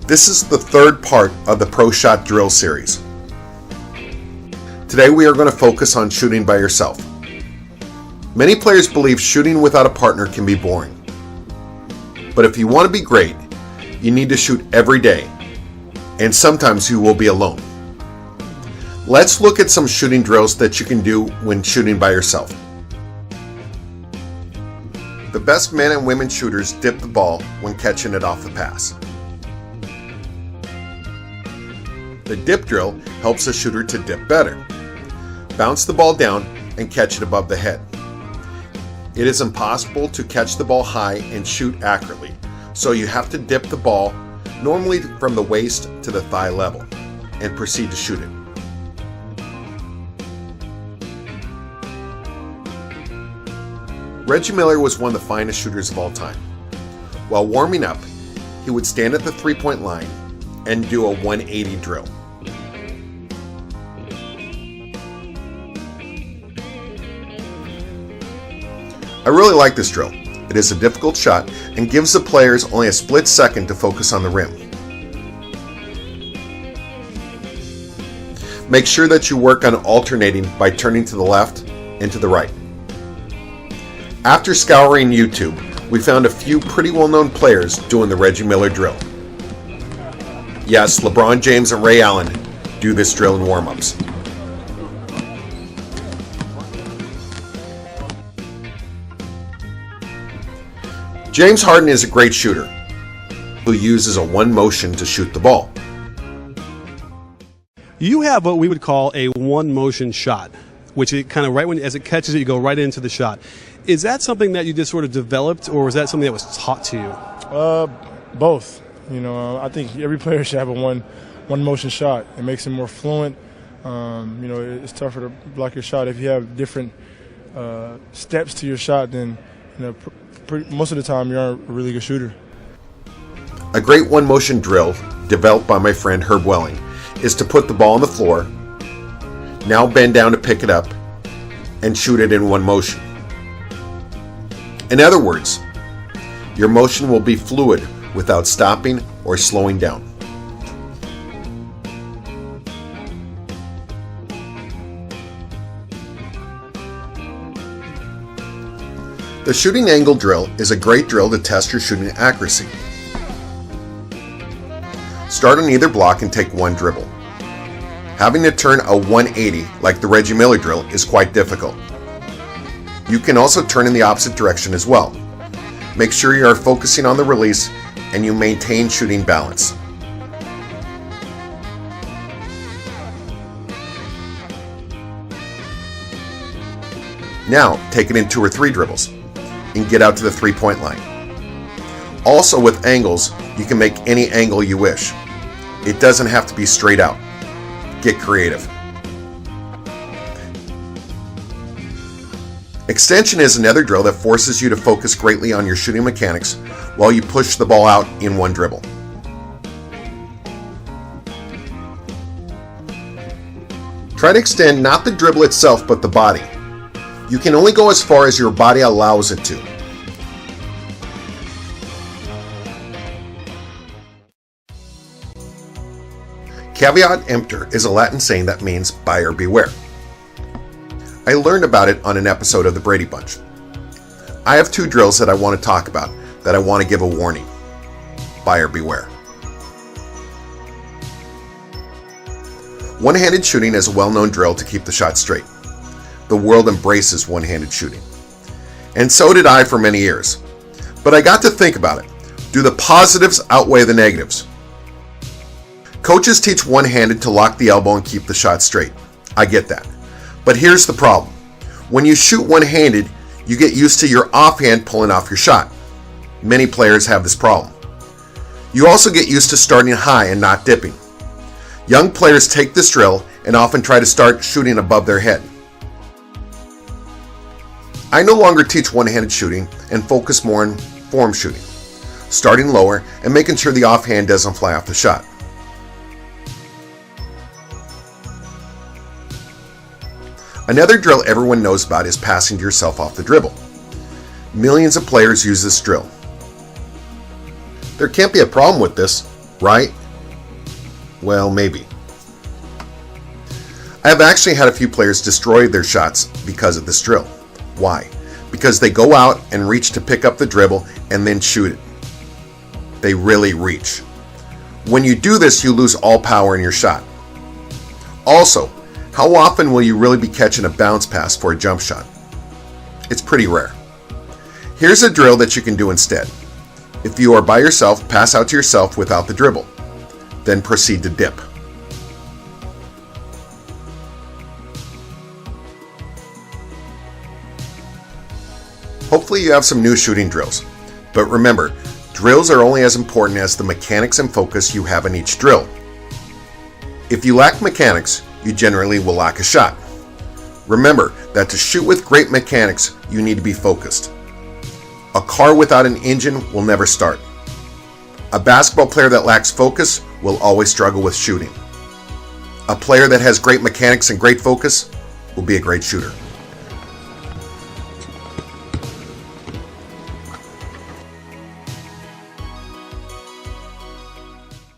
This is the third part of the Pro Shot Drill series. Today we are going to focus on shooting by yourself. Many players believe shooting without a partner can be boring. But if you want to be great, you need to shoot every day, and sometimes you will be alone. Let's look at some shooting drills that you can do when shooting by yourself. The best men and women shooters dip the ball when catching it off the pass. The dip drill helps a shooter to dip better. Bounce the ball down and catch it above the head. It is impossible to catch the ball high and shoot accurately, so you have to dip the ball, normally from the waist to the thigh level, and proceed to shoot it. Reggie Miller was one of the finest shooters of all time. While warming up, he would stand at the three-point line and do a 180 drill. I really like this drill. It is a difficult shot and gives the players only a split second to focus on the rim. Make sure that you work on alternating by turning to the left and to the right. After scouring YouTube, we found a few pretty well-known players doing the Reggie Miller drill. Yes, LeBron James and Ray Allen do this drill in warm-ups. James Harden is a great shooter who uses a one motion to shoot the ball. You have what we would call a one motion shot, which it kind of right when as it catches it, you go right into the shot. Is that something that you just sort of developed, or was that something that was taught to you? Both. I think every player should have a one motion shot. It makes him more fluent. It's tougher to block your shot if you have different steps to your shot. Then most of the time you're a really good shooter. A great one motion drill developed by my friend Herb Welling is to put the ball on the floor, now bend down to pick it up, and shoot it in one motion. In other words, your motion will be fluid without stopping or slowing down. The shooting angle drill is a great drill to test your shooting accuracy. Start on either block and take one dribble. Having to turn a 180 like the Reggie Miller drill is quite difficult. You can also turn in the opposite direction as well. Make sure you are focusing on the release and you maintain shooting balance. Now take it in 2 or 3 dribbles and get out to the three-point line. Also with angles, you can make any angle you wish. It doesn't have to be straight out. Get creative. Extension is another drill that forces you to focus greatly on your shooting mechanics while you push the ball out in one dribble. Try to extend not the dribble itself but the body. You can only go as far as your body allows it to. Caveat emptor is a Latin saying that means buyer beware. I learned about it on an episode of the Brady Bunch. I have 2 drills that I want to talk about that I want to give a warning. Buyer beware. One-handed shooting is a well-known drill to keep the shot straight. The world embraces one-handed shooting. And so did I for many years. But I got to think about it. Do the positives outweigh the negatives? Coaches teach one-handed to lock the elbow and keep the shot straight. I get that. But here's the problem. When you shoot one-handed, you get used to your offhand pulling off your shot. Many players have this problem. You also get used to starting high and not dipping. Young players take this drill and often try to start shooting above their head. I no longer teach one-handed shooting and focus more on form shooting, starting lower and making sure the offhand doesn't fly off the shot. Another drill everyone knows about is passing to yourself off the dribble. Millions of players use this drill. There can't be a problem with this. right? Well, maybe. I have actually had a few players destroy their shots because of this drill. Why? Because they go out and reach to pick up the dribble and then shoot it. They really reach. When you do this, you lose all power in your shot. Also, how often will you really be catching a bounce pass for a jump shot? It's pretty rare. Here's a drill that you can do instead. If you are by yourself, pass out to yourself without the dribble. Then proceed to dip. Hopefully you have some new shooting drills. But remember, drills are only as important as the mechanics and focus you have in each drill. If you lack mechanics, you generally will lack a shot. Remember that to shoot with great mechanics, you need to be focused. A car without an engine will never start. A basketball player that lacks focus will always struggle with shooting. A player that has great mechanics and great focus will be a great shooter.